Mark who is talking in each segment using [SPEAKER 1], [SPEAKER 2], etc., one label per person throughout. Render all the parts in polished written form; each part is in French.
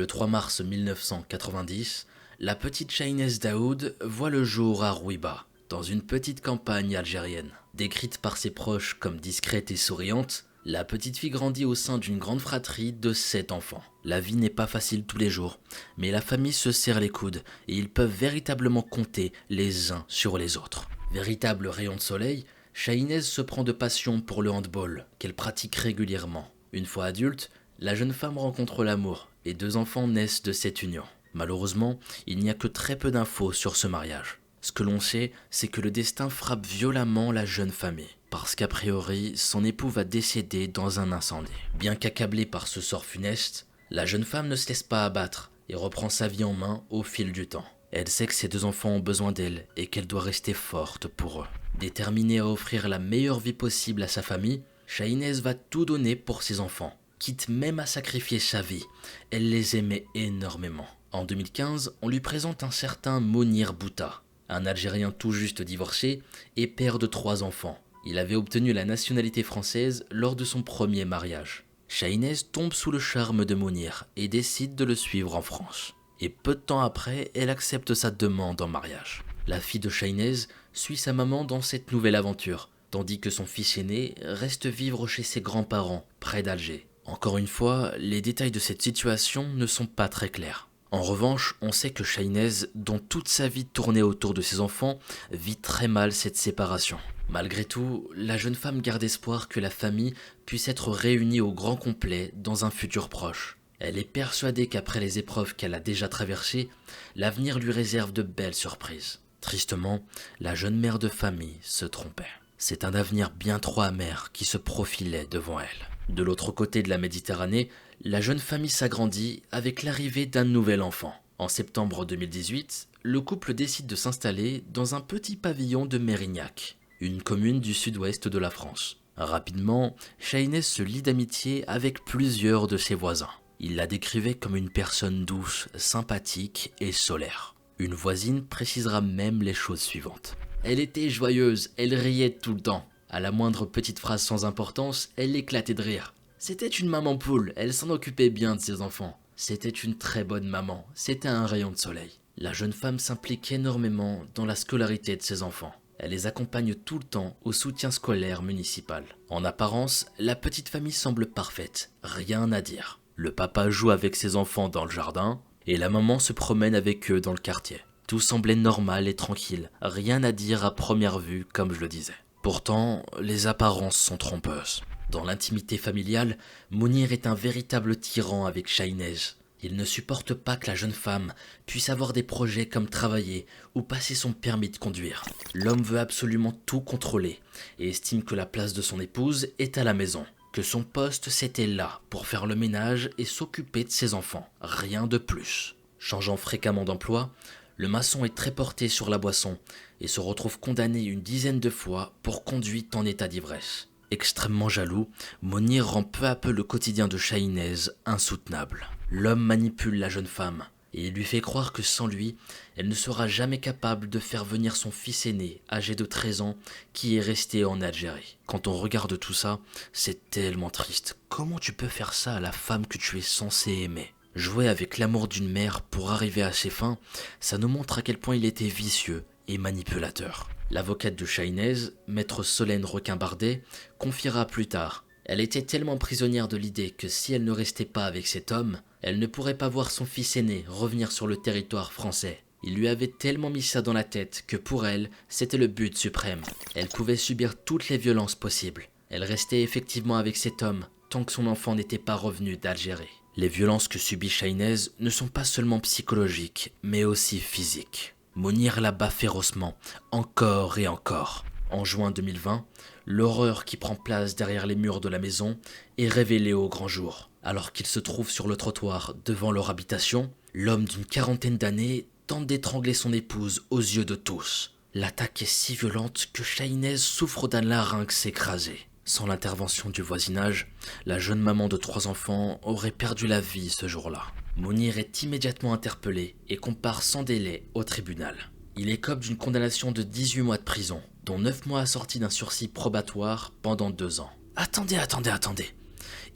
[SPEAKER 1] Le 3 mars 1990, la petite Chahinez Daoud voit le jour à Rouiba, dans une petite campagne algérienne. Décrite par ses proches comme discrète et souriante, la petite fille grandit au sein d'une grande fratrie de 7 enfants. La vie n'est pas facile tous les jours, mais la famille se serre les coudes et ils peuvent véritablement compter les uns sur les autres. Véritable rayon de soleil, Chahinez se prend de passion pour le handball, qu'elle pratique régulièrement. Une fois adulte, la jeune femme rencontre l'amour et 2 enfants naissent de cette union. Malheureusement, il n'y a que très peu d'infos sur ce mariage. Ce que l'on sait, c'est que le destin frappe violemment la jeune famille, parce qu'a priori, son époux va décéder dans un incendie. Bien qu'accablée par ce sort funeste, la jeune femme ne se laisse pas abattre et reprend sa vie en main au fil du temps. Elle sait que ses 2 enfants ont besoin d'elle et qu'elle doit rester forte pour eux. Déterminée à offrir la meilleure vie possible à sa famille, Chahinez va tout donner pour ses enfants, quitte même à sacrifier sa vie. Elle les aimait énormément. En 2015, on lui présente un certain Monir Bouta, un Algérien tout juste divorcé et père de 3 enfants. Il avait obtenu la nationalité française lors de son premier mariage. Chahinez tombe sous le charme de Monir et décide de le suivre en France. Et peu de temps après, elle accepte sa demande en mariage. La fille de Chahinez suit sa maman dans cette nouvelle aventure, tandis que son fils aîné reste vivre chez ses grands-parents, près d'Alger. Encore une fois, les détails de cette situation ne sont pas très clairs. En revanche, on sait que Chahinez, dont toute sa vie tournait autour de ses enfants, vit très mal cette séparation. Malgré tout, la jeune femme garde espoir que la famille puisse être réunie au grand complet dans un futur proche. Elle est persuadée qu'après les épreuves qu'elle a déjà traversées, l'avenir lui réserve de belles surprises. Tristement, la jeune mère de famille se trompait. C'est un avenir bien trop amer qui se profilait devant elle. De l'autre côté de la Méditerranée, la jeune famille s'agrandit avec l'arrivée d'un nouvel enfant. En septembre 2018, le couple décide de s'installer dans un petit pavillon de Mérignac, une commune du sud-ouest de la France. Rapidement, Chahinez se lie d'amitié avec plusieurs de ses voisins. Il la décrivait comme une personne douce, sympathique et solaire. Une voisine précisera même les choses suivantes. Elle était joyeuse, elle riait tout le temps. À la moindre petite phrase sans importance, elle éclatait de rire. C'était une maman poule, elle s'en occupait bien de ses enfants. C'était une très bonne maman, c'était un rayon de soleil. La jeune femme s'implique énormément dans la scolarité de ses enfants. Elle les accompagne tout le temps au soutien scolaire municipal. En apparence, la petite famille semble parfaite, rien à dire. Le papa joue avec ses enfants dans le jardin et la maman se promène avec eux dans le quartier. Tout semblait normal et tranquille, rien à dire à première vue comme je le disais. Pourtant, les apparences sont trompeuses. Dans l'intimité familiale, Mounir est un véritable tyran avec Chahinez. Il ne supporte pas que la jeune femme puisse avoir des projets comme travailler ou passer son permis de conduire. L'homme veut absolument tout contrôler et estime que la place de son épouse est à la maison, que son poste c'était là pour faire le ménage et s'occuper de ses enfants, rien de plus. Changeant fréquemment d'emploi, le maçon est très porté sur la boisson et se retrouve condamné une dizaine de fois pour conduite en état d'ivresse. Extrêmement jaloux, Monir rend peu à peu le quotidien de Chahinez insoutenable. L'homme manipule la jeune femme et il lui fait croire que sans lui, elle ne sera jamais capable de faire venir son fils aîné, âgé de 13 ans, qui est resté en Algérie. Quand on regarde tout ça, c'est tellement triste. Comment tu peux faire ça à la femme que tu es censé aimer ? Jouer avec l'amour d'une mère pour arriver à ses fins, ça nous montre à quel point il était vicieux et manipulateur. L'avocate de Chahinez, maître Solène Requin-Bardet, confiera plus tard. Elle était tellement prisonnière de l'idée que si elle ne restait pas avec cet homme, elle ne pourrait pas voir son fils aîné revenir sur le territoire français. Il lui avait tellement mis ça dans la tête que pour elle, c'était le but suprême. Elle pouvait subir toutes les violences possibles. Elle restait effectivement avec cet homme tant que son enfant n'était pas revenu d'Algérie. Les violences que subit Chahinez ne sont pas seulement psychologiques, mais aussi physiques. Monir la bat férocement, encore et encore. En juin 2020, l'horreur qui prend place derrière les murs de la maison est révélée au grand jour. Alors qu'il se trouve sur le trottoir devant leur habitation, l'homme d'une 40aine d'années tente d'étrangler son épouse aux yeux de tous. L'attaque est si violente que Chahinez souffre d'un larynx écrasé. Sans l'intervention du voisinage, la jeune maman de 3 enfants aurait perdu la vie ce jour-là. Monir est immédiatement interpellé et compare sans délai au tribunal. Il écope d'une condamnation de 18 mois de prison, dont 9 mois assortis d'un sursis probatoire pendant 2 ans. Attendez.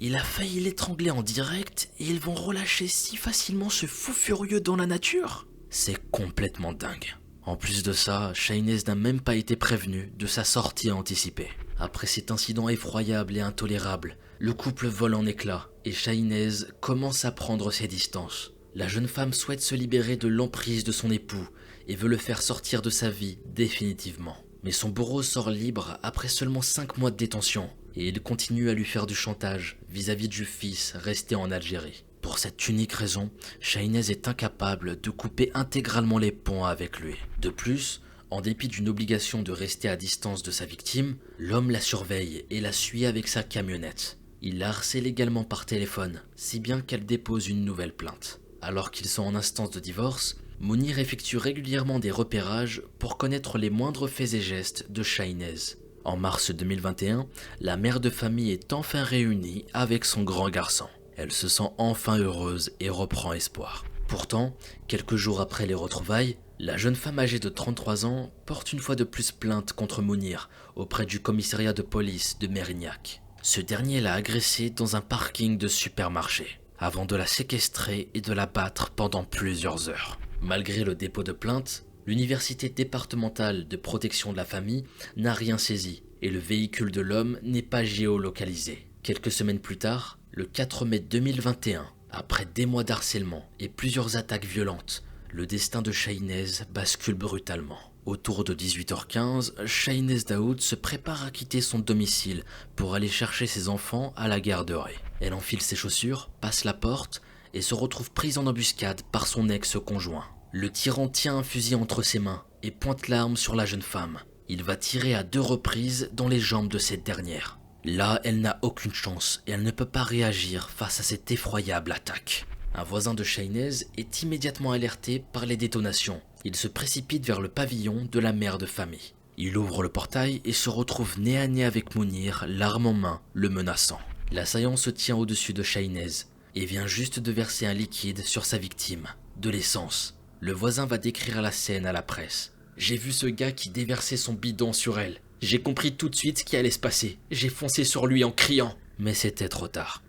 [SPEAKER 1] Il a failli l'étrangler en direct et ils vont relâcher si facilement ce fou furieux dans la nature? C'est complètement dingue. En plus de ça, Shaynez n'a même pas été prévenu de sa sortie anticipée. Après cet incident effroyable et intolérable, le couple vole en éclats et Shaynez commence à prendre ses distances. La jeune femme souhaite se libérer de l'emprise de son époux et veut le faire sortir de sa vie définitivement. Mais son bourreau sort libre après seulement 5 mois de détention et il continue à lui faire du chantage vis-à-vis du fils resté en Algérie. Pour cette unique raison, Shaynez est incapable de couper intégralement les ponts avec lui. De plus, en dépit d'une obligation de rester à distance de sa victime, l'homme la surveille et la suit avec sa camionnette. Il la harcèle également par téléphone, si bien qu'elle dépose une nouvelle plainte. Alors qu'ils sont en instance de divorce, Mounir effectue régulièrement des repérages pour connaître les moindres faits et gestes de Shaynez. En mars 2021, la mère de famille est enfin réunie avec son grand garçon. Elle se sent enfin heureuse et reprend espoir. Pourtant, quelques jours après les retrouvailles, la jeune femme âgée de 33 ans porte une fois de plus plainte contre Mounir auprès du commissariat de police de Mérignac. Ce dernier l'a agressée dans un parking de supermarché, avant de la séquestrer et de la battre pendant plusieurs heures. Malgré le dépôt de plainte, l'université départementale de protection de la famille n'a rien saisi et le véhicule de l'homme n'est pas géolocalisé. Quelques semaines plus tard, le 4 mai 2021, après des mois d'harcèlement et plusieurs attaques violentes, le destin de Shaynez bascule brutalement. Autour de 18h15, Shaynez Daoud se prépare à quitter son domicile pour aller chercher ses enfants à la garderie. Elle enfile ses chaussures, passe la porte et se retrouve prise en embuscade par son ex-conjoint. Le tyran tient un fusil entre ses mains et pointe l'arme sur la jeune femme. Il va tirer à 2 reprises dans les jambes de cette dernière. Là, elle n'a aucune chance et elle ne peut pas réagir face à cette effroyable attaque. Un voisin de Shaynez est immédiatement alerté par les détonations. Il se précipite vers le pavillon de la mère de famille. Il ouvre le portail et se retrouve nez à nez avec Mounir, l'arme en main, le menaçant. L'assaillant se tient au-dessus de Shaynez et vient juste de verser un liquide sur sa victime, de l'essence. Le voisin va décrire la scène à la presse. « J'ai vu ce gars qui déversait son bidon sur elle. J'ai compris tout de suite ce qui allait se passer. J'ai foncé sur lui en criant. » Mais c'était trop tard.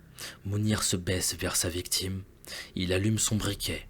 [SPEAKER 1] Mounir se baisse vers sa victime. Il allume son briquet.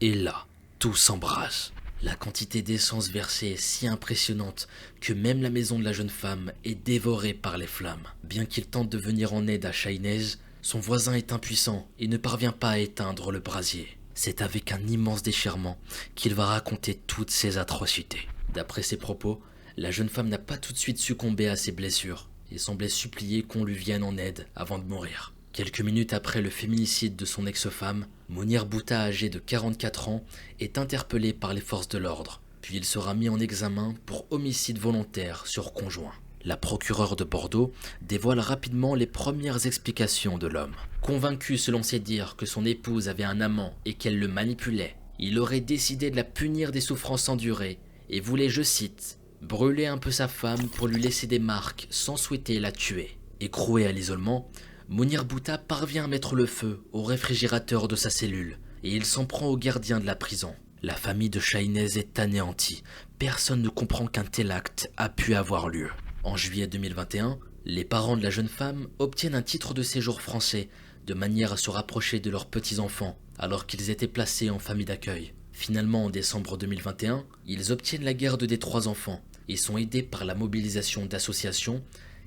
[SPEAKER 1] Et là, tout s'embrase. La quantité d'essence versée est si impressionnante que même la maison de la jeune femme est dévorée par les flammes. Bien qu'il tente de venir en aide à Shaynez, son voisin est impuissant et ne parvient pas à éteindre le brasier. C'est avec un immense déchirement qu'il va raconter toutes ces atrocités. D'après ses propos, la jeune femme n'a pas tout de suite succombé à ses blessures et semblait supplier qu'on lui vienne en aide avant de mourir. Quelques minutes après le féminicide de son ex-femme, Mounir Bouta, âgé de 44 ans, est interpellé par les forces de l'ordre. Puis il sera mis en examen pour homicide volontaire sur conjoint. La procureure de Bordeaux dévoile rapidement les premières explications de l'homme. Convaincu selon ses dires que son épouse avait un amant et qu'elle le manipulait, il aurait décidé de la punir des souffrances endurées et voulait, je cite, « brûler un peu sa femme pour lui laisser des marques sans souhaiter la tuer ». Écroué à l'isolement, Mounir Bouta parvient à mettre le feu au réfrigérateur de sa cellule et il s'en prend au gardien de la prison. La famille de Shaynez est anéantie. Personne ne comprend qu'un tel acte a pu avoir lieu. En juillet 2021, les parents de la jeune femme obtiennent un titre de séjour français de manière à se rapprocher de leurs petits-enfants alors qu'ils étaient placés en famille d'accueil. Finalement, en décembre 2021, ils obtiennent la garde des 3 enfants et sont aidés par la mobilisation d'associations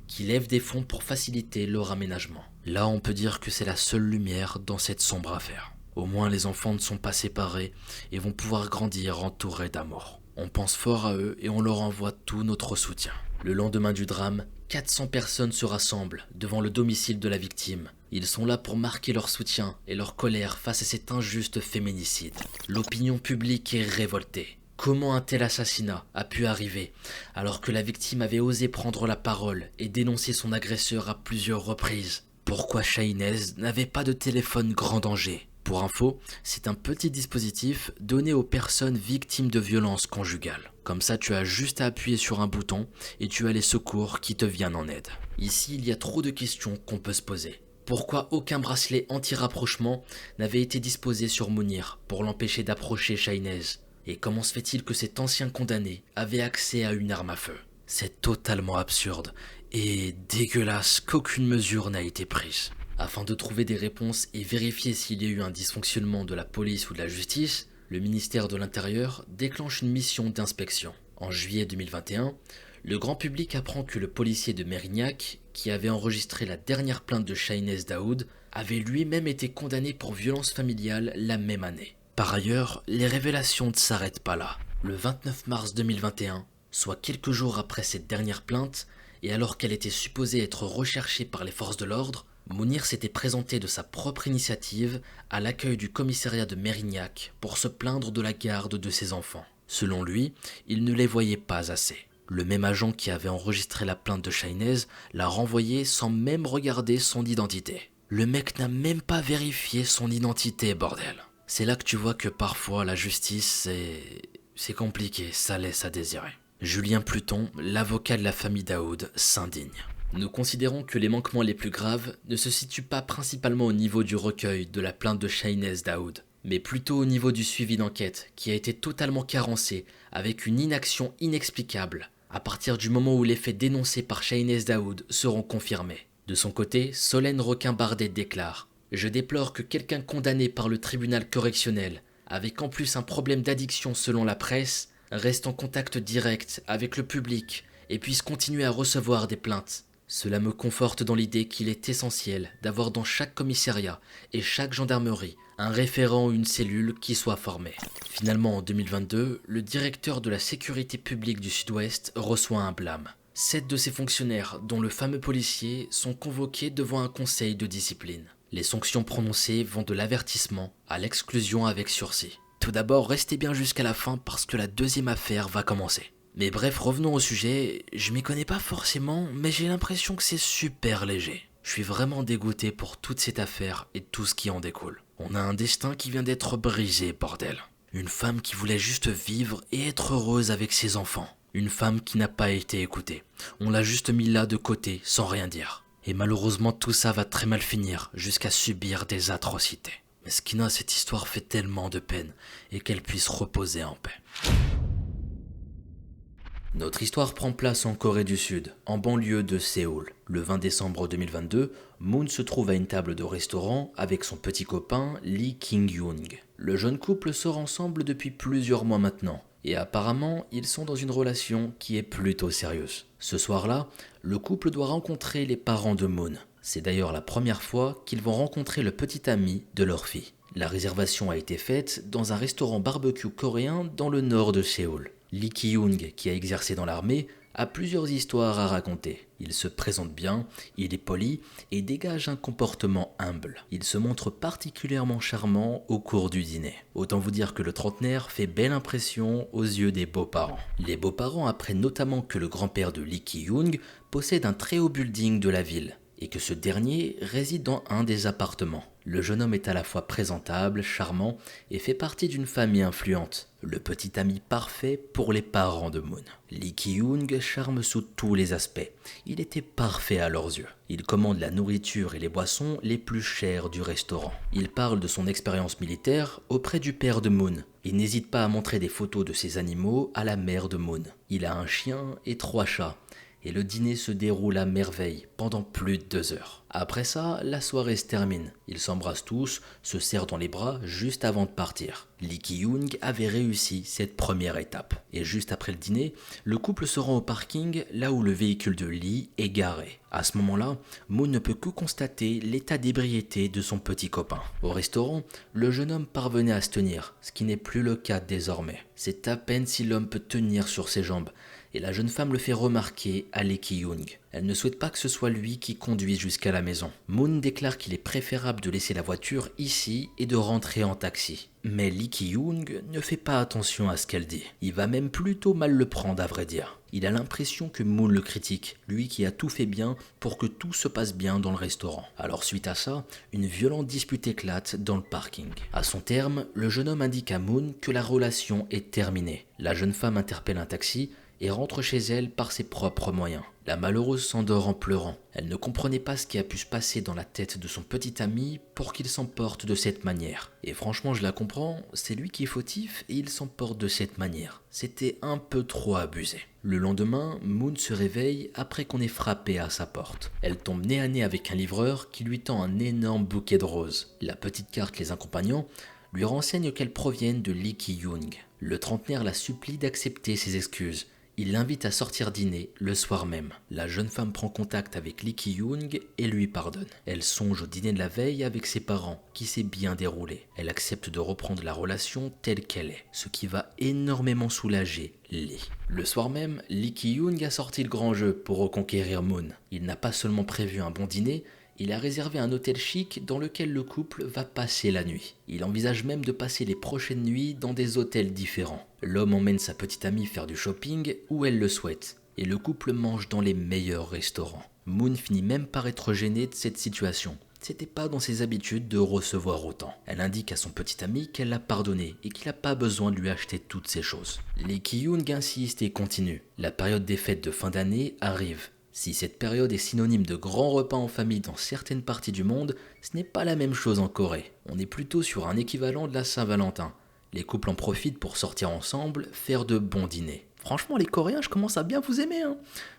[SPEAKER 1] qui lèvent des fonds pour faciliter leur aménagement. Là, on peut dire que c'est la seule lumière dans cette sombre affaire. Au moins, les enfants ne sont pas séparés et vont pouvoir grandir entourés d'amour. On pense fort à eux et on leur envoie tout notre soutien. Le lendemain du drame, 400 personnes se rassemblent devant le domicile de la victime. Ils sont là pour marquer leur soutien et leur colère face à cet injuste féminicide. L'opinion publique est révoltée. Comment un tel assassinat a pu arriver alors que la victime avait osé prendre la parole et dénoncer son agresseur à plusieurs reprises? Pourquoi Shaynez n'avait pas de téléphone grand danger? Pour info, c'est un petit dispositif donné aux personnes victimes de violences conjugales. Comme ça, tu as juste à appuyer sur un bouton et tu as les secours qui te viennent en aide. Ici, il y a trop de questions qu'on peut se poser. Pourquoi aucun bracelet anti-rapprochement n'avait été disposé sur Mounir pour l'empêcher d'approcher Shaynez? Et comment se fait-il que cet ancien condamné avait accès à une arme à feu? C'est totalement absurde et dégueulasse qu'aucune mesure n'a été prise. Afin de trouver des réponses et vérifier s'il y a eu un dysfonctionnement de la police ou de la justice, le ministère de l'Intérieur déclenche une mission d'inspection. En juillet 2021, le grand public apprend que le policier de Mérignac, qui avait enregistré la dernière plainte de Chahinez Daoud, avait lui-même été condamné pour violence familiale la même année. Par ailleurs, les révélations ne s'arrêtent pas là. Le 29 mars 2021, soit quelques jours après cette dernière plainte, et alors qu'elle était supposée être recherchée par les forces de l'ordre, Mounir s'était présenté de sa propre initiative à l'accueil du commissariat de Mérignac pour se plaindre de la garde de ses enfants. Selon lui, il ne les voyait pas assez. Le même agent qui avait enregistré la plainte de Chahinez l'a renvoyé sans même regarder son identité. Le mec n'a même pas vérifié son identité, bordel. C'est là que tu vois que parfois la justice, c'est compliqué, ça laisse à désirer. Julien Pluton, l'avocat de la famille Daoud, s'indigne. Nous considérons que les manquements les plus graves ne se situent pas principalement au niveau du recueil de la plainte de Chahinez Daoud, mais plutôt au niveau du suivi d'enquête qui a été totalement carencé avec une inaction inexplicable à partir du moment où les faits dénoncés par Chahinez Daoud seront confirmés. De son côté, Solène Requin-Bardet déclare « Je déplore que quelqu'un condamné par le tribunal correctionnel, avec en plus un problème d'addiction selon la presse, reste en contact direct avec le public et puisse continuer à recevoir des plaintes. Cela me conforte dans l'idée qu'il est essentiel d'avoir dans chaque commissariat et chaque gendarmerie un référent ou une cellule qui soit formée. » Finalement, en 2022, le directeur de la sécurité publique du Sud-Ouest reçoit un blâme. 7 de ses fonctionnaires, dont le fameux policier, sont convoqués devant un conseil de discipline. Les sanctions prononcées vont de l'avertissement à l'exclusion avec sursis. Tout d'abord, restez bien jusqu'à la fin parce que la deuxième affaire va commencer. Mais bref, revenons au sujet, je m'y connais pas forcément, mais j'ai l'impression que c'est super léger. Je suis vraiment dégoûté pour toute cette affaire et tout ce qui en découle. On a un destin qui vient d'être brisé, bordel. Une femme qui voulait juste vivre et être heureuse avec ses enfants. Une femme qui n'a pas été écoutée. On l'a juste mis là de côté, sans rien dire. Et malheureusement, tout ça va très mal finir, jusqu'à subir des atrocités. Mesquina, cette histoire fait tellement de peine, et qu'elle puisse reposer en paix. Notre histoire prend place en Corée du Sud, en banlieue de Séoul. Le 20 décembre 2022, Moon se trouve à une table de restaurant avec son petit copain Lee Kyung-young. Le jeune couple sort ensemble depuis plusieurs mois maintenant, et apparemment, ils sont dans une relation qui est plutôt sérieuse. Ce soir-là, le couple doit rencontrer les parents de Moon. C'est d'ailleurs la première fois qu'ils vont rencontrer le petit ami de leur fille. La réservation a été faite dans un restaurant barbecue coréen dans le nord de Séoul. Lee Ki-young, qui a exercé dans l'armée, a plusieurs histoires à raconter. Il se présente bien, il est poli et dégage un comportement humble. Il se montre particulièrement charmant au cours du dîner. Autant vous dire que le trentenaire fait belle impression aux yeux des beaux-parents. Les beaux-parents apprennent notamment que le grand-père de Lee Ki-young possède un très haut building de la ville et que ce dernier réside dans un des appartements. Le jeune homme est à la fois présentable, charmant et fait partie d'une famille influente. Le petit ami parfait pour les parents de Moon. Lee Ki-young charme sous tous les aspects. Il était parfait à leurs yeux. Il commande la nourriture et les boissons les plus chères du restaurant. Il parle de son expérience militaire auprès du père de Moon. Il n'hésite pas à montrer des photos de ses animaux à la mère de Moon. Il a un chien et 3 chats. Et le dîner se déroule à merveille pendant plus de 2 heures. Après ça, la soirée se termine. Ils s'embrassent tous, se serrent dans les bras juste avant de partir. Lee Ki-young avait réussi cette première étape. Et juste après le dîner, le couple se rend au parking là où le véhicule de Lee est garé. À ce moment-là, Moon ne peut que constater l'état d'ébriété de son petit copain. Au restaurant, le jeune homme parvenait à se tenir, ce qui n'est plus le cas désormais. C'est à peine si l'homme peut tenir sur ses jambes. Et la jeune femme le fait remarquer à Lee Ki-young. Elle ne souhaite pas que ce soit lui qui conduise jusqu'à la maison. Moon déclare qu'il est préférable de laisser la voiture ici et de rentrer en taxi. Mais Lee Ki-young ne fait pas attention à ce qu'elle dit. Il va même plutôt mal le prendre à vrai dire. Il a l'impression que Moon le critique, lui qui a tout fait bien pour que tout se passe bien dans le restaurant. Alors suite à ça, une violente dispute éclate dans le parking. À son terme, le jeune homme indique à Moon que la relation est terminée. La jeune femme interpelle un taxi et rentre chez elle par ses propres moyens. La malheureuse s'endort en pleurant. Elle ne comprenait pas ce qui a pu se passer dans la tête de son petit ami pour qu'il s'emporte de cette manière. Et franchement, je la comprends, c'est lui qui est fautif et il s'emporte de cette manière. C'était un peu trop abusé. Le lendemain, Moon se réveille après qu'on ait frappé à sa porte. Elle tombe nez à nez avec un livreur qui lui tend un énorme bouquet de roses. La petite carte les accompagnant lui renseigne qu'elles proviennent de Lee Ki-young. Le trentenaire la supplie d'accepter ses excuses. Il l'invite à sortir dîner le soir même. La jeune femme prend contact avec Lee Ki-young et lui pardonne. Elle songe au dîner de la veille avec ses parents, qui s'est bien déroulé. Elle accepte de reprendre la relation telle qu'elle est, ce qui va énormément soulager Lee. Le soir même, Lee Ki-young a sorti le grand jeu pour reconquérir Moon. Il n'a pas seulement prévu un bon dîner, il a réservé un hôtel chic dans lequel le couple va passer la nuit. Il envisage même de passer les prochaines nuits dans des hôtels différents. L'homme emmène sa petite amie faire du shopping où elle le souhaite, et le couple mange dans les meilleurs restaurants. Moon finit même par être gênée de cette situation. C'était pas dans ses habitudes de recevoir autant. Elle indique à son petit ami qu'elle l'a pardonné et qu'il n'a pas besoin de lui acheter toutes ces choses. Lee Ki-young insiste et continue. La période des fêtes de fin d'année arrive. Si cette période est synonyme de grands repas en famille dans certaines parties du monde, ce n'est pas la même chose en Corée. On est plutôt sur un équivalent de la Saint-Valentin. Les couples en profitent pour sortir ensemble, faire de bons dîners. Franchement, les Coréens, je commence à bien vous aimer.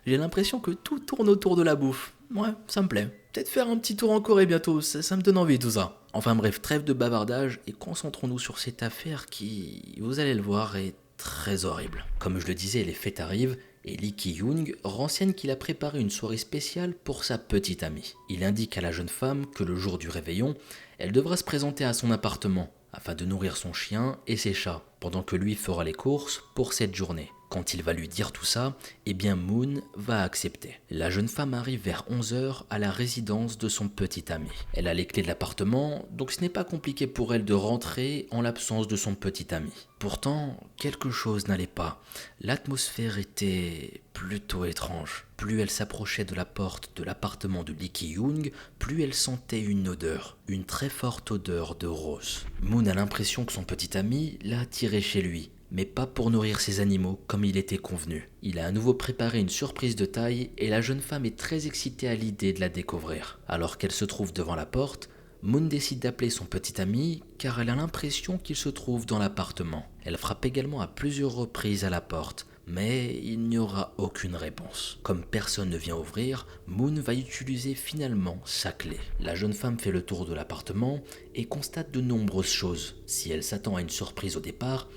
[SPEAKER 1] J'ai l'impression que tout tourne autour de la bouffe. Ouais, ça me plaît. Peut-être faire un petit tour en Corée bientôt, ça me donne envie tout ça. Enfin bref, trêve de bavardage et concentrons-nous sur cette affaire qui, vous allez le voir, est très horrible. Comme je le disais, les fêtes arrivent et Lee Ki-young renseigne qu'il a préparé une soirée spéciale pour sa petite amie. Il indique à la jeune femme que le jour du réveillon, elle devra se présenter à son appartement afin de nourrir son chien et ses chats, pendant que lui fera les courses pour cette journée. Quand il va lui dire tout ça, eh bien Moon va accepter. La jeune femme arrive vers 11h à la résidence de son petit ami. Elle a les clés de l'appartement, donc ce n'est pas compliqué pour elle de rentrer en l'absence de son petit ami. Pourtant, quelque chose n'allait pas. L'atmosphère était plutôt étrange. Plus elle s'approchait de la porte de l'appartement de Lee Ki-young, plus elle sentait une odeur, une très forte odeur de rose. Moon a l'impression que son petit ami l'a attiré chez lui, mais pas pour nourrir ses animaux comme il était convenu. Il a à nouveau préparé une surprise de taille et la jeune femme est très excitée à l'idée de la découvrir. Alors qu'elle se trouve devant la porte, Moon décide d'appeler son petit ami car elle a l'impression qu'il se trouve dans l'appartement. Elle frappe également à plusieurs reprises à la porte, mais il n'y aura aucune réponse. Comme personne ne vient ouvrir, Moon va utiliser finalement sa clé. La jeune femme fait le tour de l'appartement et constate de nombreuses choses. Si elle s'attend à une surprise au départ,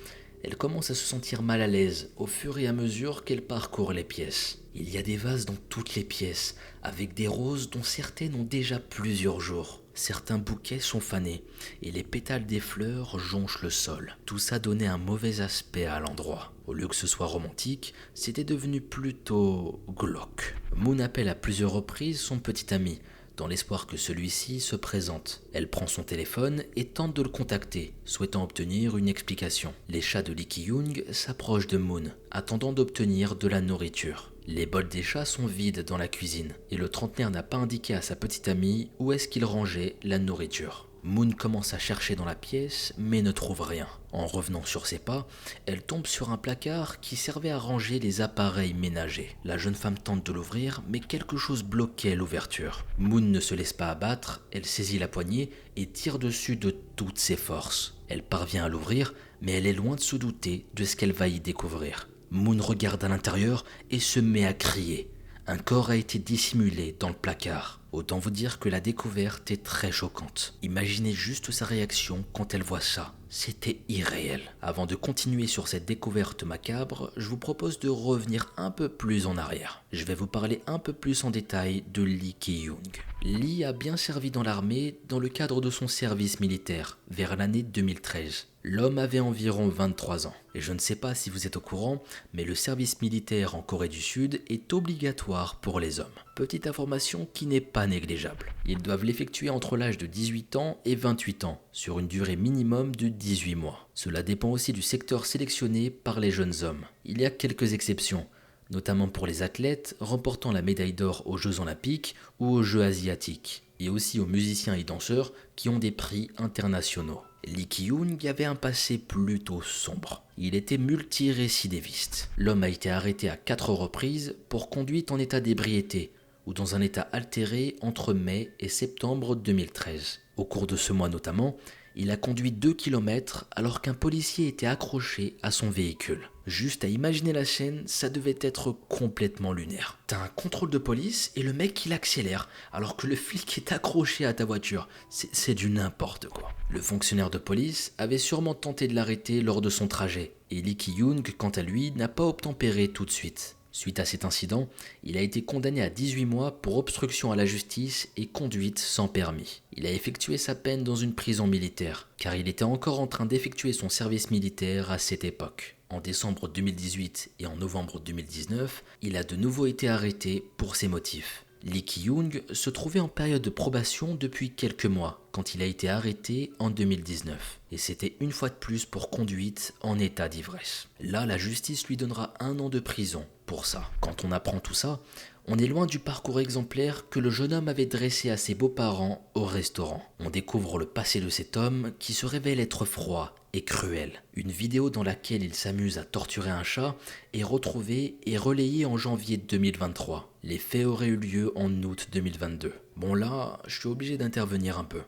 [SPEAKER 1] elle commence à se sentir mal à l'aise au fur et à mesure qu'elle parcourt les pièces. Il y a des vases dans toutes les pièces, avec des roses dont certaines ont déjà plusieurs jours. Certains bouquets sont fanés, et les pétales des fleurs jonchent le sol. Tout ça donnait un mauvais aspect à l'endroit. Au lieu que ce soit romantique, c'était devenu plutôt glauque. Moon appelle à plusieurs reprises son petit ami, dans l'espoir que celui-ci se présente. Elle prend son téléphone et tente de le contacter, souhaitant obtenir une explication. Les chats de Lee Ki-young s'approchent de Moon, attendant d'obtenir de la nourriture. Les bols des chats sont vides dans la cuisine, et le trentenaire n'a pas indiqué à sa petite amie où est-ce qu'il rangeait la nourriture. Moon commence à chercher dans la pièce, mais ne trouve rien. En revenant sur ses pas, elle tombe sur un placard qui servait à ranger les appareils ménagers. La jeune femme tente de l'ouvrir, mais quelque chose bloquait l'ouverture. Moon ne se laisse pas abattre, elle saisit la poignée et tire dessus de toutes ses forces. Elle parvient à l'ouvrir, mais elle est loin de se douter de ce qu'elle va y découvrir. Moon regarde à l'intérieur et se met à crier. Un corps a été dissimulé dans le placard. Autant vous dire que la découverte est très choquante. Imaginez juste sa réaction quand elle voit ça. C'était irréel. Avant de continuer sur cette découverte macabre, je vous propose de revenir un peu plus en arrière. Je vais vous parler un peu plus en détail de Lee Ki-young. Lee a bien servi dans l'armée dans le cadre de son service militaire, vers l'année 2013. L'homme avait environ 23 ans. Et je ne sais pas si vous êtes au courant, mais le service militaire en Corée du Sud est obligatoire pour les hommes. Petite information qui n'est pas négligeable. Ils doivent l'effectuer entre l'âge de 18 ans et 28 ans, sur une durée minimum de 18 mois. Cela dépend aussi du secteur sélectionné par les jeunes hommes. Il y a quelques exceptions, notamment pour les athlètes remportant la médaille d'or aux Jeux Olympiques ou aux Jeux Asiatiques, et aussi aux musiciens et danseurs qui ont des prix internationaux. Lee Ki-young avait un passé plutôt sombre. Il était multirécidiviste. L'homme a été arrêté à 4 reprises pour conduite en état d'ébriété ou dans un état altéré entre mai et septembre 2013. Au cours de ce mois notamment, il a conduit 2 km alors qu'un policier était accroché à son véhicule. Juste à imaginer la scène, ça devait être complètement lunaire. T'as un contrôle de police et le mec il accélère alors que le flic est accroché à ta voiture. C'est du n'importe quoi. Le fonctionnaire de police avait sûrement tenté de l'arrêter lors de son trajet et Lee Ki-young, quant à lui, n'a pas obtempéré tout de suite. Suite à cet incident, il a été condamné à 18 mois pour obstruction à la justice et conduite sans permis. Il a effectué sa peine dans une prison militaire, car il était encore en train d'effectuer son service militaire à cette époque. En décembre 2018 et en novembre 2019, il a de nouveau été arrêté pour ces motifs. Lee Ki-young se trouvait en période de probation depuis quelques mois quand il a été arrêté en 2019 et c'était une fois de plus pour conduite en état d'ivresse. Là, la justice lui donnera 1 an de prison pour ça. Quand on apprend tout ça, on est loin du parcours exemplaire que le jeune homme avait dressé à ses beaux-parents au restaurant. On découvre le passé de cet homme qui se révèle être froid et cruel. Une vidéo dans laquelle il s'amuse à torturer un chat est retrouvée et relayée en janvier 2023. Les faits auraient eu lieu en août 2022. Bon là, je suis obligé d'intervenir un peu.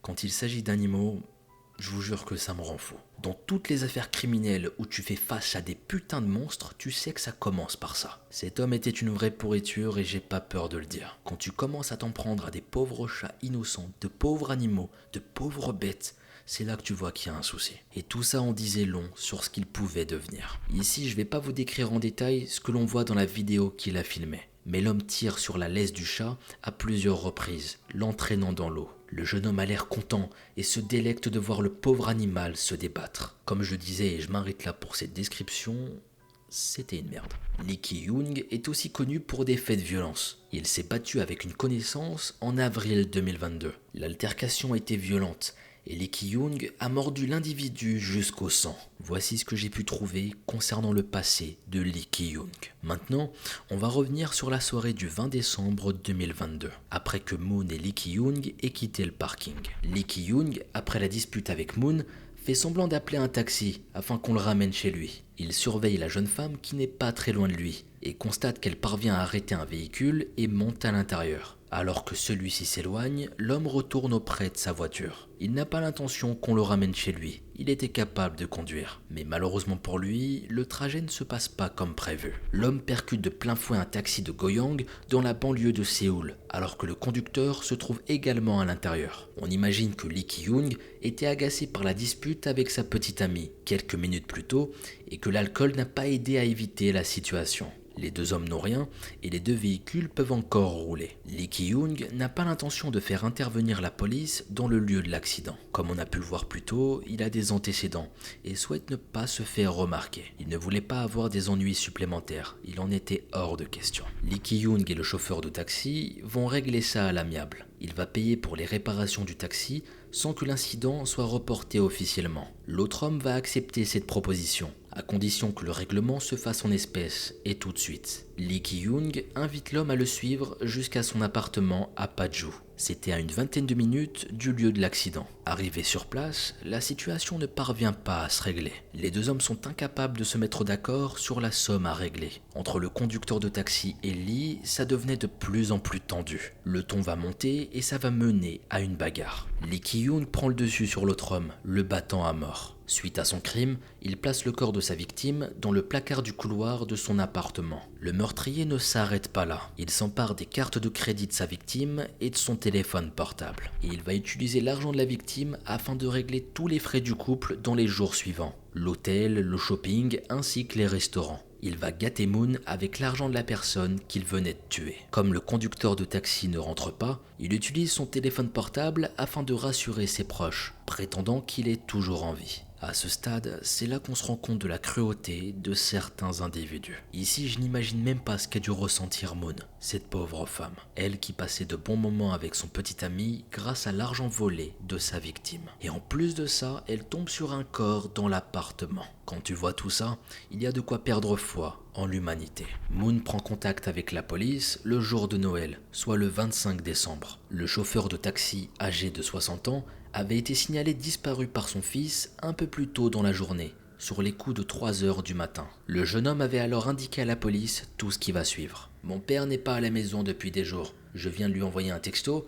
[SPEAKER 1] Quand il s'agit d'animaux, je vous jure que ça me rend fou. Dans toutes les affaires criminelles où tu fais face à des putains de monstres, tu sais que ça commence par ça. Cet homme était une vraie pourriture et j'ai pas peur de le dire. Quand tu commences à t'en prendre à des pauvres chats innocents, de pauvres animaux, de pauvres bêtes, c'est là que tu vois qu'il y a un souci. Et tout ça en disait long sur ce qu'il pouvait devenir. Ici, je vais pas vous décrire en détail ce que l'on voit dans la vidéo qu'il a filmée. Mais l'homme tire sur la laisse du chat à plusieurs reprises, l'entraînant dans l'eau. Le jeune homme a l'air content et se délecte de voir le pauvre animal se débattre. Comme je disais, et je m'arrête là pour cette description, c'était une merde. Lee Ki-young est aussi connu pour des faits de violence. Il s'est battu avec une connaissance en avril 2022. L'altercation était violente et Lee Ki-young a mordu l'individu jusqu'au sang. Voici ce que j'ai pu trouver concernant le passé de Lee Ki-young. Maintenant, on va revenir sur la soirée du 20 décembre 2022, après que Moon et Lee Ki-young aient quitté le parking. Lee Ki-young, après la dispute avec Moon, fait semblant d'appeler un taxi afin qu'on le ramène chez lui. Il surveille la jeune femme qui n'est pas très loin de lui et constate qu'elle parvient à arrêter un véhicule et monte à l'intérieur. Alors que celui-ci s'éloigne, l'homme retourne auprès de sa voiture. Il n'a pas l'intention qu'on le ramène chez lui. Il était capable de conduire. Mais malheureusement pour lui, le trajet ne se passe pas comme prévu. L'homme percute de plein fouet un taxi de Goyang dans la banlieue de Séoul, alors que le conducteur se trouve également à l'intérieur. On imagine que Lee Ki-young était agacé par la dispute avec sa petite amie quelques minutes plus tôt et que l'alcool n'a pas aidé à éviter la situation. Les 2 hommes n'ont rien et les 2 véhicules peuvent encore rouler. Lee Ki-young n'a pas l'intention de faire intervenir la police dans le lieu de l'accident. Comme on a pu le voir plus tôt, il a des antécédents et souhaite ne pas se faire remarquer. Il ne voulait pas avoir des ennuis supplémentaires, il en était hors de question. Lee Ki-young et le chauffeur de taxi vont régler ça à l'amiable. Il va payer pour les réparations du taxi sans que l'incident soit reporté officiellement. L'autre homme va accepter cette proposition, à condition que le règlement se fasse en espèces et tout de suite. Lee Ki-young invite l'homme à le suivre jusqu'à son appartement à Paju. C'était à une vingtaine de minutes du lieu de l'accident. Arrivé sur place, la situation ne parvient pas à se régler. Les 2 hommes sont incapables de se mettre d'accord sur la somme à régler. Entre le conducteur de taxi et Lee, ça devenait de plus en plus tendu. Le ton va monter et ça va mener à une bagarre. Lee Ki-young prend le dessus sur l'autre homme, le battant à mort. Suite à son crime, il place le corps de sa victime dans le placard du couloir de son appartement. Le meurtrier ne s'arrête pas là. Il s'empare des cartes de crédit de sa victime et de son téléphone portable. Et il va utiliser l'argent de la victime afin de régler tous les frais du couple dans les jours suivants. L'hôtel, le shopping ainsi que les restaurants. Il va gâter Moon avec l'argent de la personne qu'il venait de tuer. Comme le conducteur de taxi ne rentre pas, il utilise son téléphone portable afin de rassurer ses proches, prétendant qu'il est toujours en vie. À ce stade, c'est là qu'on se rend compte de la cruauté de certains individus. Ici, je n'imagine même pas ce qu'a dû ressentir Moon, cette pauvre femme. Elle qui passait de bons moments avec son petit ami grâce à l'argent volé de sa victime. Et en plus de ça, elle tombe sur un corps dans l'appartement. Quand tu vois tout ça, il y a de quoi perdre foi en l'humanité. Moon prend contact avec la police le jour de Noël, soit le 25 décembre. Le chauffeur de taxi âgé de 60 ans avait été signalé disparu par son fils un peu plus tôt dans la journée, sur les coups de 3 heures du matin. Le jeune homme avait alors indiqué à la police tout ce qui va suivre. « Mon père n'est pas à la maison depuis des jours. Je viens de lui envoyer un texto,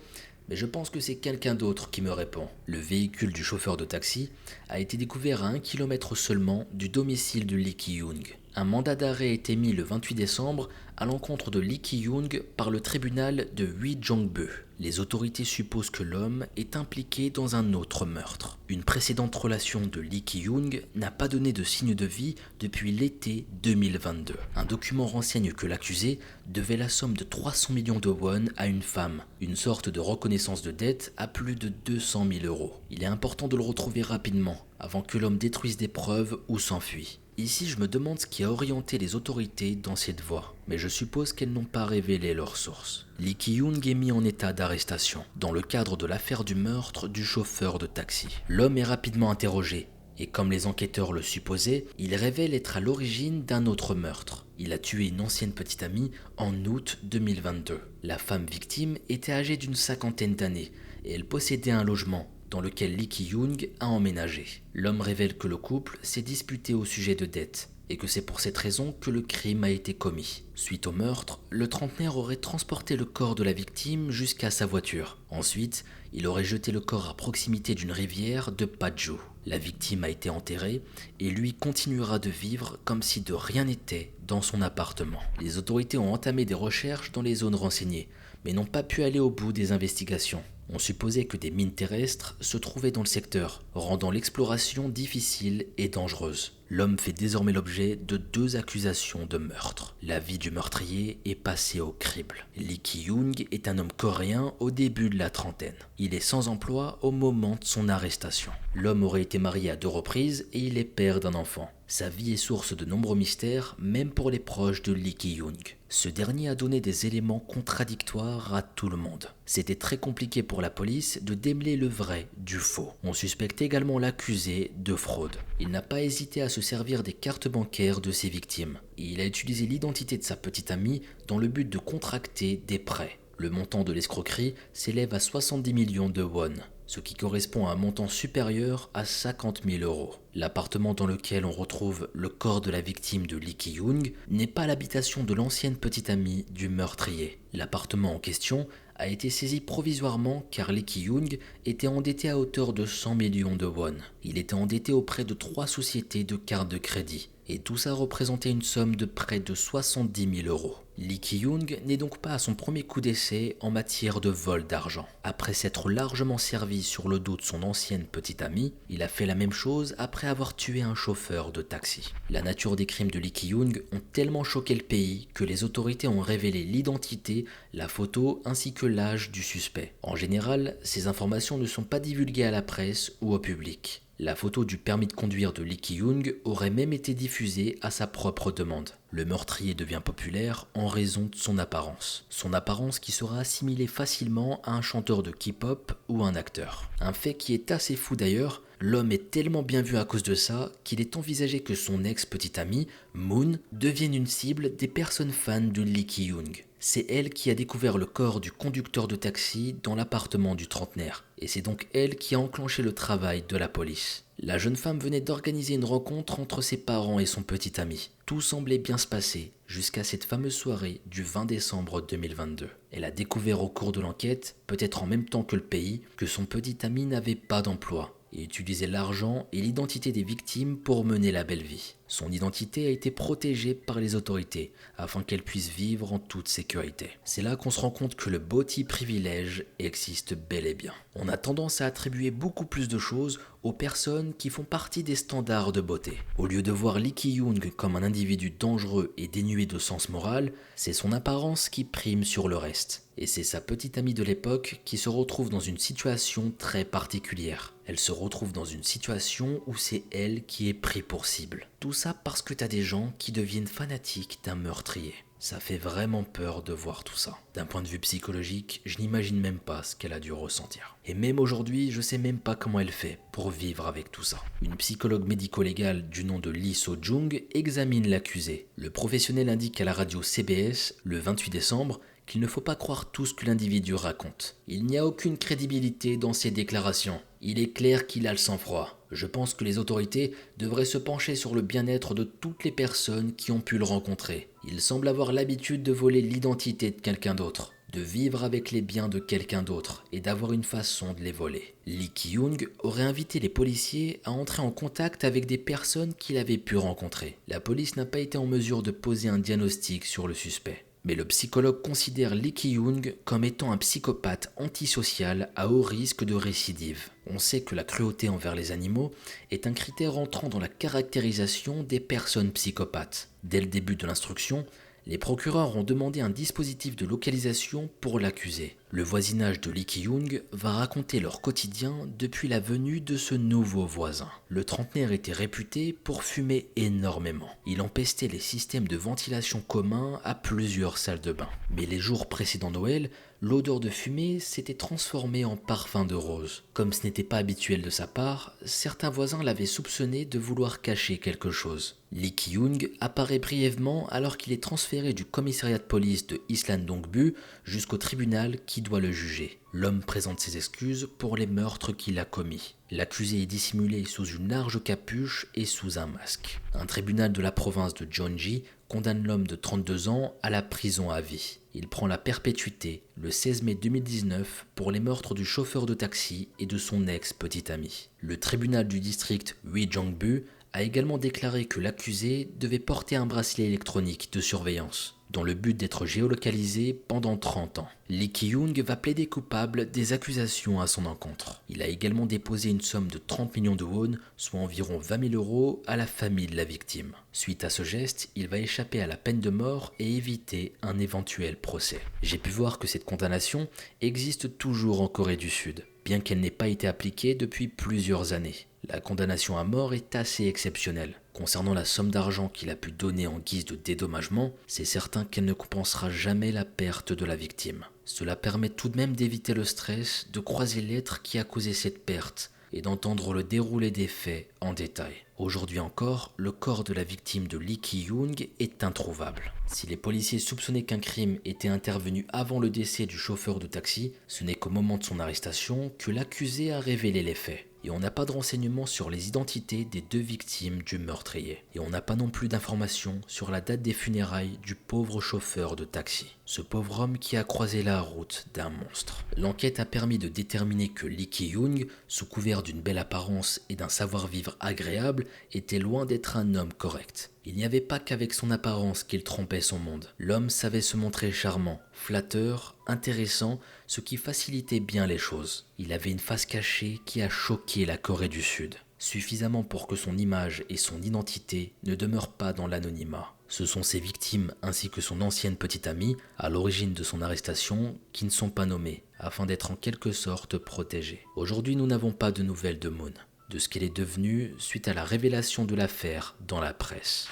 [SPEAKER 1] mais je pense que c'est quelqu'un d'autre qui me répond. » Le véhicule du chauffeur de taxi a été découvert à 1 km seulement du domicile de Lee Ki-young. Un mandat d'arrêt a été mis le 28 décembre à l'encontre de Lee Ki-young par le tribunal de Uijeongbu. Les autorités supposent que l'homme est impliqué dans un autre meurtre. Une précédente relation de Lee Ki-young n'a pas donné de signe de vie depuis l'été 2022. Un document renseigne que l'accusé devait la somme de 300 millions de won à une femme, une sorte de reconnaissance de dette à plus de 200 000 euros. Il est important de le retrouver rapidement, avant que l'homme détruise des preuves ou s'enfuit. Ici, je me demande ce qui a orienté les autorités dans cette voie, mais je suppose qu'elles n'ont pas révélé leurs sources. Lee Ki-young est mis en état d'arrestation, dans le cadre de l'affaire du meurtre du chauffeur de taxi. L'homme est rapidement interrogé, et comme les enquêteurs le supposaient, il révèle être à l'origine d'un autre meurtre. Il a tué une ancienne petite amie en août 2022. La femme victime était âgée d'une 50aine d'années, et elle possédait un logement dans lequel Lee Ki-young a emménagé. L'homme révèle que le couple s'est disputé au sujet de dettes et que c'est pour cette raison que le crime a été commis. Suite au meurtre, le trentenaire aurait transporté le corps de la victime jusqu'à sa voiture. Ensuite, il aurait jeté le corps à proximité d'une rivière de Paju. La victime a été enterrée et lui continuera de vivre comme si de rien n'était dans son appartement. Les autorités ont entamé des recherches dans les zones renseignées, mais n'ont pas pu aller au bout des investigations. On supposait que des mines terrestres se trouvaient dans le secteur, rendant l'exploration difficile et dangereuse. L'homme fait désormais l'objet de 2 accusations de meurtre. La vie du meurtrier est passée au crible. Lee Ki-young est un homme coréen au début de la trentaine. Il est sans emploi au moment de son arrestation. L'homme aurait été marié à 2 reprises et il est père d'un enfant. Sa vie est source de nombreux mystères, même pour les proches de Lee Ki-young. Ce dernier a donné des éléments contradictoires à tout le monde. C'était très compliqué pour la police de démêler le vrai du faux. On suspecte également l'accusé de fraude. Il n'a pas hésité à se servir des cartes bancaires de ses victimes. Il a utilisé l'identité de sa petite amie dans le but de contracter des prêts. Le montant de l'escroquerie s'élève à 70 millions de won, ce qui correspond à un montant supérieur à 50 000 euros. L'appartement dans lequel on retrouve le corps de la victime de Lee Ki-young n'est pas l'habitation de l'ancienne petite amie du meurtrier. L'appartement en question a été saisi provisoirement car Lee Ki-young était endetté à hauteur de 100 millions de won. Il était endetté auprès de 3 sociétés de cartes de crédit. Et tout ça représentait une somme de près de 70 000 euros. Lee Ki-young n'est donc pas à son premier coup d'essai en matière de vol d'argent. Après s'être largement servi sur le dos de son ancienne petite amie, il a fait la même chose après avoir tué un chauffeur de taxi. La nature des crimes de Lee Ki-young ont tellement choqué le pays que les autorités ont révélé l'identité, la photo ainsi que l'âge du suspect. En général, ces informations ne sont pas divulguées à la presse ou au public. La photo du permis de conduire de Lee Ki-young aurait même été diffusée à sa propre demande. Le meurtrier devient populaire en raison de son apparence. Son apparence qui sera assimilée facilement à un chanteur de K-pop ou un acteur. Un fait qui est assez fou d'ailleurs, l'homme est tellement bien vu à cause de ça qu'il est envisagé que son ex-petite amie, Moon, devienne une cible des personnes fans de Lee Ki-young. C'est elle qui a découvert le corps du conducteur de taxi dans l'appartement du trentenaire. Et c'est donc elle qui a enclenché le travail de la police. La jeune femme venait d'organiser une rencontre entre ses parents et son petit ami. Tout semblait bien se passer jusqu'à cette fameuse soirée du 20 décembre 2022. Elle a découvert au cours de l'enquête, peut-être en même temps que le pays, que son petit ami n'avait pas d'emploi et utilisait l'argent et l'identité des victimes pour mener la belle vie. Son identité a été protégée par les autorités afin qu'elle puisse vivre en toute sécurité. C'est là qu'on se rend compte que le body privilège existe bel et bien. On a tendance à attribuer beaucoup plus de choses aux personnes qui font partie des standards de beauté. Au lieu de voir Lee Ki-young comme un individu dangereux et dénué de sens moral, c'est son apparence qui prime sur le reste. Et c'est sa petite amie de l'époque qui se retrouve dans une situation très particulière. Elle se retrouve dans une situation où c'est elle qui est prise pour cible. Tout ça parce que t'as des gens qui deviennent fanatiques d'un meurtrier. Ça fait vraiment peur de voir tout ça. D'un point de vue psychologique, je n'imagine même pas ce qu'elle a dû ressentir. Et même aujourd'hui, je sais même pas comment elle fait pour vivre avec tout ça. Une psychologue médico-légale du nom de Lee So-jung examine l'accusé. Le professionnel indique à la radio CBS, le 28 décembre, qu'il ne faut pas croire tout ce que l'individu raconte. Il n'y a aucune crédibilité dans ses déclarations. Il est clair qu'il a le sang-froid. Je pense que les autorités devraient se pencher sur le bien-être de toutes les personnes qui ont pu le rencontrer. Il semble avoir l'habitude de voler l'identité de quelqu'un d'autre, de vivre avec les biens de quelqu'un d'autre et d'avoir une façon de les voler. Lee Ki-young aurait invité les policiers à entrer en contact avec des personnes qu'il avait pu rencontrer. La police n'a pas été en mesure de poser un diagnostic sur le suspect. Mais le psychologue considère Lee Ki-young comme étant un psychopathe antisocial à haut risque de récidive. On sait que la cruauté envers les animaux est un critère entrant dans la caractérisation des personnes psychopathes. Dès le début de l'instruction, les procureurs ont demandé un dispositif de localisation pour l'accusé. Le voisinage de Lee Ki-young va raconter leur quotidien depuis la venue de ce nouveau voisin. Le trentenaire était réputé pour fumer énormément. Il empestait les systèmes de ventilation communs à plusieurs salles de bain. Mais les jours précédant Noël, l'odeur de fumée s'était transformée en parfum de rose. Comme ce n'était pas habituel de sa part, certains voisins l'avaient soupçonné de vouloir cacher quelque chose. Lee Ki-young apparaît brièvement alors qu'il est transféré du commissariat de police de Islandongbu jusqu'au tribunal qui doit le juger. L'homme présente ses excuses pour les meurtres qu'il a commis. L'accusé est dissimulé sous une large capuche et sous un masque. Un tribunal de la province de Jeonji condamne l'homme de 32 ans à la prison à vie. Il prend la perpétuité le 16 mai 2019 pour les meurtres du chauffeur de taxi et de son ex-petite amie. Le tribunal du district Uijeongbu a également déclaré que l'accusé devait porter un bracelet électronique de surveillance, dans le but d'être géolocalisé pendant 30 ans. Lee Ki-young va plaider coupable des accusations à son encontre. Il a également déposé une somme de 30 millions de won, soit environ 20 000 euros, à la famille de la victime. Suite à ce geste, il va échapper à la peine de mort et éviter un éventuel procès. J'ai pu voir que cette condamnation existe toujours en Corée du Sud, bien qu'elle n'ait pas été appliquée depuis plusieurs années. La condamnation à mort est assez exceptionnelle. Concernant la somme d'argent qu'il a pu donner en guise de dédommagement, c'est certain qu'elle ne compensera jamais la perte de la victime. Cela permet tout de même d'éviter le stress, de croiser l'être qui a causé cette perte et d'entendre le déroulé des faits en détail. Aujourd'hui encore, le corps de la victime de Lee Ki-young est introuvable. Si les policiers soupçonnaient qu'un crime était intervenu avant le décès du chauffeur de taxi, ce n'est qu'au moment de son arrestation que l'accusé a révélé les faits. Et on n'a pas de renseignements sur les identités des deux victimes du meurtrier. Et on n'a pas non plus d'informations sur la date des funérailles du pauvre chauffeur de taxi. Ce pauvre homme qui a croisé la route d'un monstre. L'enquête a permis de déterminer que Lee Ki-young, sous couvert d'une belle apparence et d'un savoir-vivre agréable, était loin d'être un homme correct. Il n'y avait pas qu'avec son apparence qu'il trompait son monde. L'homme savait se montrer charmant, flatteur, intéressant, ce qui facilitait bien les choses. Il avait une face cachée qui a choqué la Corée du Sud, suffisamment pour que son image et son identité ne demeurent pas dans l'anonymat. Ce sont ses victimes ainsi que son ancienne petite amie, à l'origine de son arrestation, qui ne sont pas nommées, afin d'être en quelque sorte protégées. Aujourd'hui, nous n'avons pas de nouvelles de Moon, de ce qu'elle est devenue suite à la révélation de l'affaire dans la presse.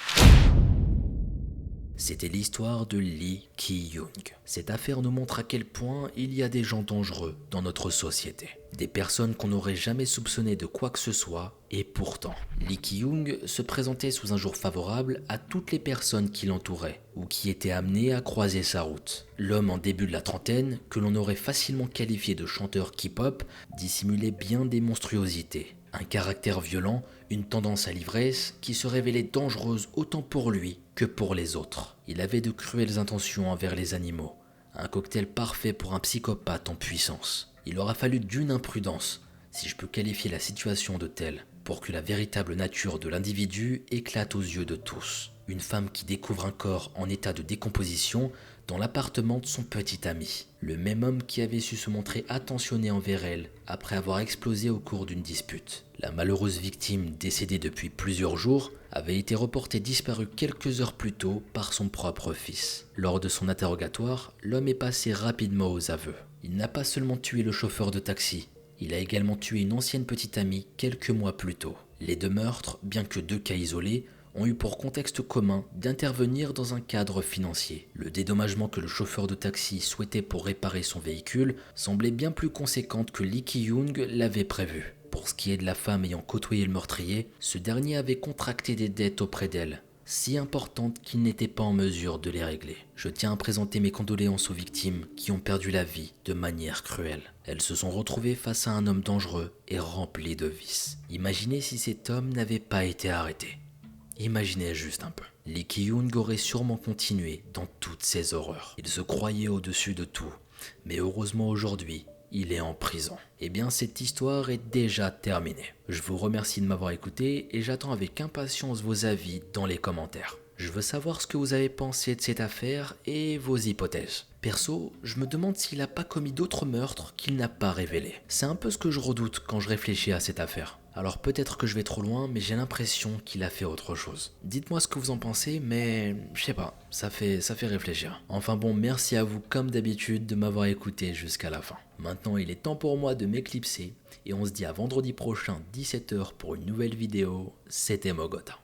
[SPEAKER 1] C'était l'histoire de Lee Ki-young. Cette affaire nous montre à quel point il y a des gens dangereux dans notre société. Des personnes qu'on n'aurait jamais soupçonnées de quoi que ce soit, et pourtant. Lee Ki-young se présentait sous un jour favorable à toutes les personnes qui l'entouraient, ou qui étaient amenées à croiser sa route. L'homme en début de la trentaine, que l'on aurait facilement qualifié de chanteur K-pop, dissimulait bien des monstruosités. Un caractère violent, une tendance à l'ivresse qui se révélait dangereuse autant pour lui que pour les autres. Il avait de cruelles intentions envers les animaux, un cocktail parfait pour un psychopathe en puissance. Il aura fallu d'une imprudence, si je peux qualifier la situation de telle, pour que la véritable nature de l'individu éclate aux yeux de tous. Une femme qui découvre un corps en état de décomposition dans l'appartement de son petit ami. Le même homme qui avait su se montrer attentionné envers elle après avoir explosé au cours d'une dispute. La malheureuse victime, décédée depuis plusieurs jours, avait été reportée disparue quelques heures plus tôt par son propre fils. Lors de son interrogatoire, l'homme est passé rapidement aux aveux. Il n'a pas seulement tué le chauffeur de taxi, il a également tué une ancienne petite amie quelques mois plus tôt. Les deux meurtres, bien que deux cas isolés, ont eu pour contexte commun d'intervenir dans un cadre financier. Le dédommagement que le chauffeur de taxi souhaitait pour réparer son véhicule semblait bien plus conséquente que Lee Ki-young l'avait prévu. Pour ce qui est de la femme ayant côtoyé le meurtrier, ce dernier avait contracté des dettes auprès d'elle, si importantes qu'il n'était pas en mesure de les régler. Je tiens à présenter mes condoléances aux victimes qui ont perdu la vie de manière cruelle. Elles se sont retrouvées face à un homme dangereux et rempli de vices. Imaginez si cet homme n'avait pas été arrêté. Imaginez juste un peu. Lee Ki-yoon aurait sûrement continué dans toutes ces horreurs. Il se croyait au-dessus de tout, mais heureusement aujourd'hui, il est en prison. Eh bien, cette histoire est déjà terminée. Je vous remercie de m'avoir écouté et j'attends avec impatience vos avis dans les commentaires. Je veux savoir ce que vous avez pensé de cette affaire et vos hypothèses. Perso, je me demande s'il n'a pas commis d'autres meurtres qu'il n'a pas révélés. C'est un peu ce que je redoute quand je réfléchis à cette affaire. Alors peut-être que je vais trop loin, mais j'ai l'impression qu'il a fait autre chose. Dites-moi ce que vous en pensez, mais je sais pas, ça fait réfléchir. Enfin bon, merci à vous comme d'habitude de m'avoir écouté jusqu'à la fin. Maintenant il est temps pour moi de m'éclipser, et on se dit à vendredi prochain 17 h pour une nouvelle vidéo. C'était Mogota.